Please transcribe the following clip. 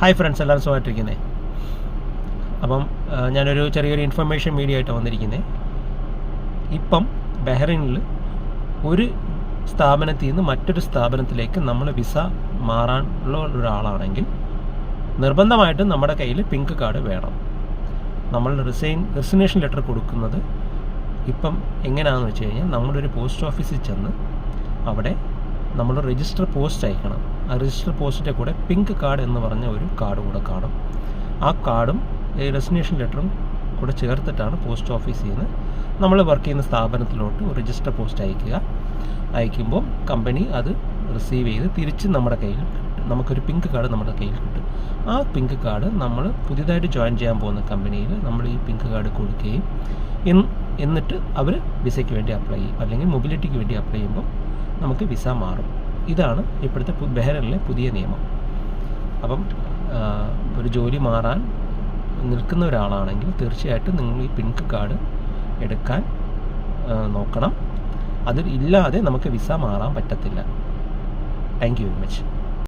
Hi friends, എല്ലാവരും സുഖമായിട്ടിരിക്കുന്നത്. അപ്പം ഞാനൊരു ചെറിയൊരു ഇൻഫർമേഷൻ വീഡിയോ ആയിട്ട് വന്നിരിക്കുന്നത്. ഇപ്പം ബഹ്റൈനിൽ ഒരു സ്ഥാപനത്തിൽ നിന്ന് മറ്റൊരു സ്ഥാപനത്തിലേക്ക് നമ്മൾ വിസ മാറാനുള്ള ഒരാളാണെങ്കിൽ നിർബന്ധമായിട്ടും നമ്മുടെ കയ്യിൽ പിങ്ക് കാർഡ് വേണം. നമ്മൾ റെസിഗ്നേഷൻ ലെറ്റർ കൊടുക്കുന്നത് ഇപ്പം എങ്ങനെയാണെന്ന് വെച്ച് കഴിഞ്ഞാൽ നമ്മളൊരു പോസ്റ്റ് ഓഫീസിൽ ചെന്ന് അവിടെ നമ്മൾ രജിസ്റ്റർ പോസ്റ്റ് അയക്കണം. ആ രജിസ്റ്റർ പോസ്റ്റിൻ്റെ കൂടെ പിങ്ക് കാർഡ് എന്ന് പറഞ്ഞ ഒരു കാർഡ് കൂടെ കാണും. ആ കാർഡും ഈ റെസിഗ്നേഷൻ ലെറ്ററും കൂടെ ചേർത്തിട്ടാണ് പോസ്റ്റ് ഓഫീസിൽ നിന്ന് നമ്മൾ വർക്ക് ചെയ്യുന്ന സ്ഥാപനത്തിലോട്ട് ഒരു രജിസ്റ്റർ പോസ്റ്റ് അയക്കുമ്പോൾ കമ്പനി അത് റിസീവ് ചെയ്ത് തിരിച്ച് നമ്മുടെ കയ്യിൽ നമുക്കൊരു പിങ്ക് കാർഡ് നമ്മുടെ കയ്യിൽ കിട്ടും. ആ പിങ്ക് കാർഡ് നമ്മൾ പുതിയതായിട്ട് ജോയിൻ ചെയ്യാൻ പോകുന്ന കമ്പനിയിൽ നമ്മൾ ഈ പിങ്ക് കാർഡ് കൊടുക്കുകയും എന്നിട്ട് അവർ വിസയ്ക്ക് വേണ്ടി അപ്ലൈ ചെയ്യും, അല്ലെങ്കിൽ മൊബിലിറ്റിക്ക് വേണ്ടി അപ്ലൈ ചെയ്യുമ്പോൾ നമുക്ക് വിസ മാറും. ഇതാണ് ഇപ്പോഴത്തെ ബഹ്റൈനിലെ പുതിയ നിയമം. അപ്പം ഒരു ജോലി മാറാൻ നിൽക്കുന്ന ഒരാളാണെങ്കിൽ തീർച്ചയായിട്ടും നിങ്ങൾ ഈ പിങ്ക് കാർഡ് എടുക്കാൻ നോക്കണം. അതിൽ ഇല്ലാതെ നമുക്ക് വിസ മാറാൻ പറ്റത്തില്ല. Thank you very much.